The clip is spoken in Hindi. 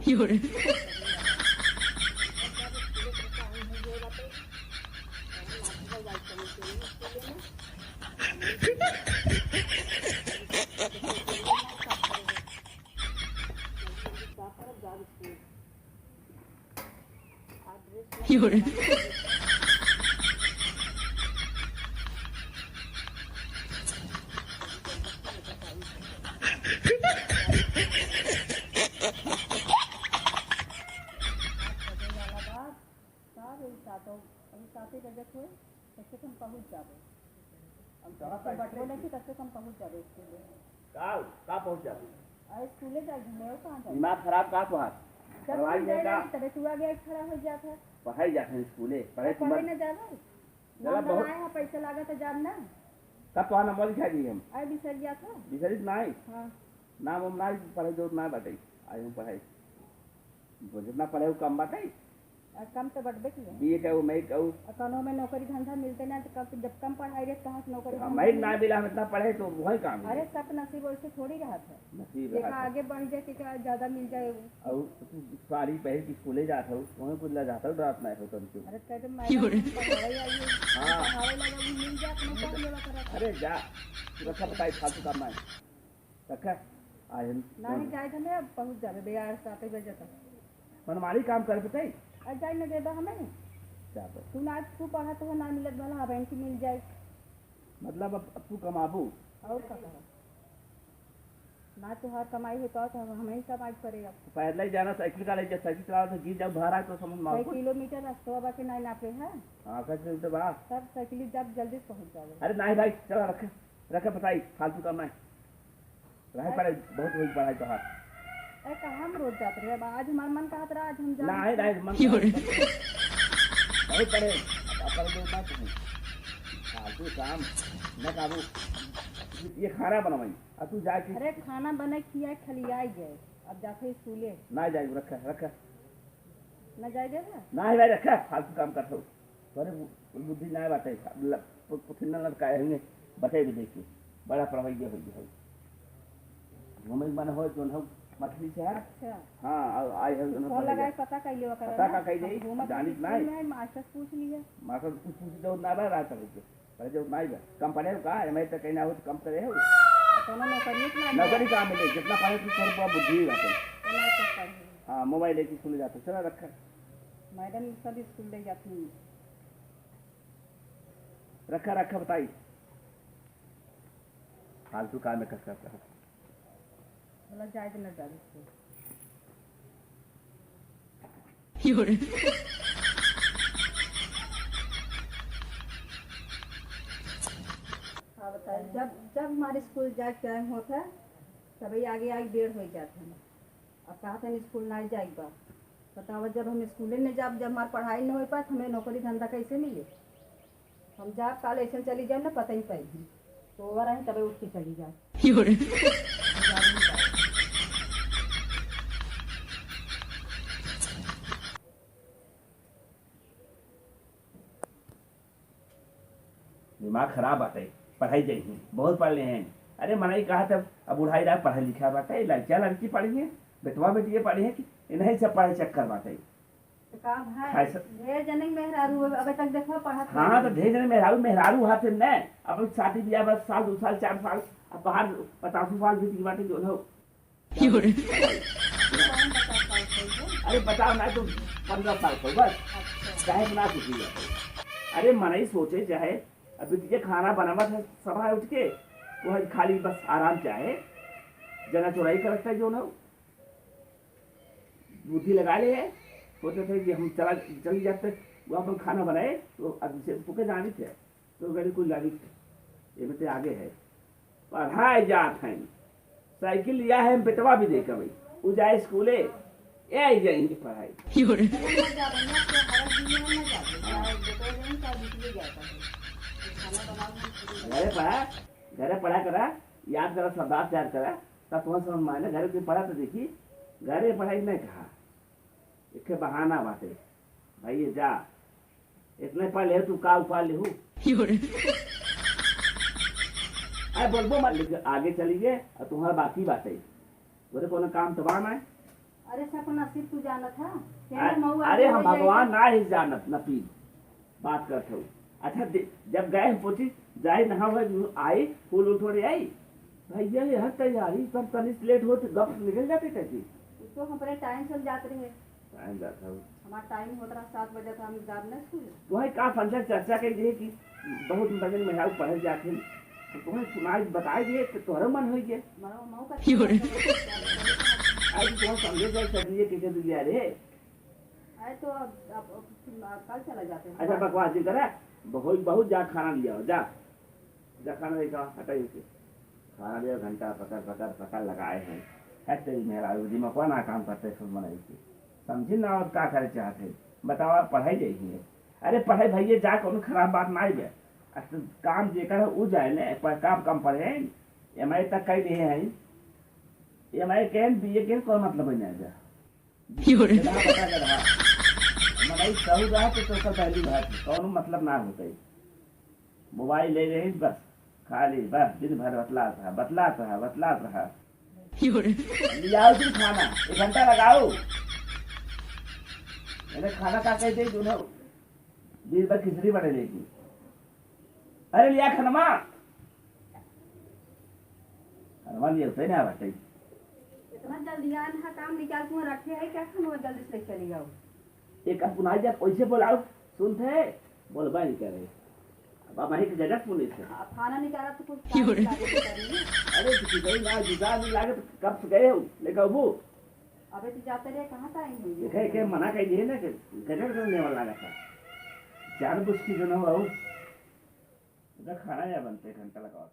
有人。有人。कैसे कम पहुँच जावे बटवे कैसे कम पहुँच जावे स्कूले का पहुँच जाती स्कूले जा घूमे कहाँ जाए दिमाग खराब का तुहार पढ़ाई नहीं का तबे तू आगे खड़ा हो जाता है पढ़ाई जाते हैं स्कूले पढ़ाई पढ़े न जावे जरा नाम बहुत बनाए हैं पैसा लागत है जान ना कब तुहार नंबर लिखा दिए हम अरे बिसर गया था बिसरित नहीं हाँ नाम हम ना पढ़ाई जो ना बताई आज हम पढ़ाई जितना पढ़े वो कम बताई कम तो बढ़बे की है बीए कहूँ मैं कहूँ कौनो में नौकरी धंधा मिलते ना तो जब कम पढ़ाई रहे कहाँ से नौकरी धंधा मैं ना मिला हम इतना पढ़े तो वही काम अरे सब नसीब वैसे थोड़ी रहा था नसीब देखा आगे बढ़ जाए कि ज्यादा मिल जाए और तू सारी पहले की स्कूले जाता हो वहीं कुछ जाता हो रात नहीं होता तुमको अरे कहते मैडम पढ़ाई आई है पढ़ावे लगा वो मिल जाए अपने पढ़ लेवा करा अरे जा रखा बताई फालतू काम नहीं रखा आज नहीं जाए तो मैं पहुँच जावे बेयार 7 बजे तक मनमानी काम कर बताई आज जाए न देबा हमें तू ना तू पढ़ा तो ना मिलत वाला अब की मिल जाए मतलब अब तू कमाबू और का कहा ना तुहार कमाई है तो हमें ही कमाई पड़ेगा पैदल ही जाना साइकिल का ले जा साइकिल चला तो गिर जाओ बाहर तो समझ मार 6 किलोमीटर रास्ता बाकी नहीं नापे है हाँ कैसे तो बाहर सब साइकिल जब जल्दी पहुंच जाओगे अरे नहीं भाई चला रखे रखे बताई फालतू काम नहीं रहे पढ़ाई बहुत हुई पढ़ाई तो हाथ अरे कहाँ हम रोज जाते रहे आज हमारा मन कहा था आज हम जा नहीं नहीं मन बहुत पढ़े अपन दो बात है फालतू काम न काबू ये खाना बनवाई अब तू जाके अरे खाना बने खिया खलियाई गए अब जाके स्कूले ना जाए रखा रखा न जाए देगा नहीं भाई रखा फालतू काम करते हो अरे बुद्धि ना बाटे पुथिन लटकाए बटे भी देखिए बड़ा पढ़ाई हो घूमे मन हो तो हम मछली से है अच्छा हाँ आई है फोन लगाए पता कर लियो पता का कही नहीं जानित नहीं मैं मास्टर पूछ लिया मास्टर कुछ पूछ दो ना बा रहा था पर जो नहीं बा कम पढ़े का है मैं तो कहना हो तो कम करे हो तो नौकरी नौकरी काम मिले जितना पढ़े तो थोड़ा बहुत बुद्धि बात हाँ मोबाइल लेके स्कूल जाते चला रखा मैडम सब स्कूल ले जाती रखा रखा बताई फालतू काम में कसरत कर बोला जाए तो न जाए有人。हाँ बताइए जब हमारे स्कूल जाए टाइम होता तभी आगे आगे देर हो जाता है अब कहा था स्कूल ना जाएगा बताओ जब हम स्कूले में जब हमारी पढ़ाई नहीं हो पाए तो हमें नौकरी धंधा कैसे मिले हम जब काल ऐसे चली जाए ना पता ही पाएगी तो ओवर आए तभी उठ के चली जाए 有人。 दिमाग खराब आता है पढ़ाई जाइए बहुत पढ़ ले हैं अरे मना ही कहा था अब उड़ाई रहा पढ़ा लिखा बात है लड़कियाँ लड़की पढ़ी है बेटवा बेटी पढ़ी है कि इन्हें सब पढ़ाई चक्कर बात है ढेर जने मेहरारू अबे तक देखो पढ़ा हाँ तो ढेर जने मेहरारू हाथ से न अब शादी ब्याह बस साल 2 साल 4 साल अब बाहर 50 साल बीत बात जो हो 有人。 अरे बताओ ना तो 15 साल को बस चाहे बना चुकी है अरे मन ही सोचे चाहे अभी तुझे खाना बनावा था सभा उठ के वो खाली बस आराम चाहे जना चोराई कर रखता है जो ना बुद्धि लगा ले है सोचते थे कि हम चल जाते वो अपन खाना बनाए तो अब से तुके जानी थे तो गली कोई गाड़ी ये बते आगे है पढ़ाए जात हैं साइकिल लिया है बेटवा भी देखा भाई वो जाए स्कूले ये जाएंगे पढ़ाई 有人。 घरे पढ़ा करा याद करा शब्दार्थ याद करा तब तुम्हें समझ में आए घर की पढ़ा तो देखी घरे पढ़ाई नहीं कहा एक बहाना बाटे भाई ये जा इतने पढ़ ले तू का उपाय ले 有人。 अरे बोलबो मत आगे चली गए और तुम्हारा बाकी बातें बोले कोनो काम तबाह ना अरे सब नसीब तू जाना था केने मऊ अरे हम आगे भगवान ना ही जानत न पी बात करत हूँ। अच्छा जब गए हम पूछी जाए नहा हुए आई फूल उठोड़े आई भैया यह तैयारी सब तनिक लेट होते गप निकल जाते कैसी तो हमारे टाइम से जाते रहे टाइम जाता हूँ हमारा टाइम होता रहा 7 बजे तो हम जाब ना स्कूल वही का फंक्शन चर्चा कर दिए कि बहुत बगल में है पढ़े जाते तो तुम्हें सुनाई बताए दिए तो तोहरा मन हो गया मरो मऊ का Fiore. आज तुम्हें समझे जाए चलिए किसे दिया रे आए तो अब कल चला जाते हैं अच्छा बकवास जी करा बहुत बहुत जा खाना लिया हो जा जा खाना लेकर हटाइए उसे खाना लिया घंटा पकड़ लगाए हैं है तेरी मेरा दिमाग को ना काम करते सब बनाई थी समझी ना और क्या करे चाहते बताओ आप पढ़ाई जाइए अरे पढ़ाई भैया जा कौन खराब बात ना आई अच्छा काम जेकर है वो जाए ने काम कम पढ़े एम आई तक कई लिए हैं एम आई केन बी ए केन कोई मतलब नहीं जा Fiore. पता कर रहा मलाई सहू रहा तो कल पहली बात कौन मतलब ना होता मोबाइल ले रहे बस खाली बस दिन भर बतलात रहा Fiore. लियाओ तुम खाना 1 घंटा लगाओ मैंने खाना का कहते दोनों दिन भर खिचड़ी बने लेगी अरे लिया खनमा लिया उसे ना बटे इतना जल्दी आना काम निकाल तू रखे है क्या खाना जल्दी से चली जाओ एक अब पुनाई जब पैसे बोलाओ सुनते बोलबा नहीं करे अब हमारी की जगह पुलिस है खाना निकाला तो कुछ Fiore. अरे किसी कहीं ना जुदा नहीं लागे तो कब से गए हो लेकर वो अबे तू जाते रहे कहाँ टाइम हुई देखे के मना कर दिए ना कि गजब करने वाला लगा था जान बुझ की जो ना हो खाना या बनते 1 घंटा लगाओ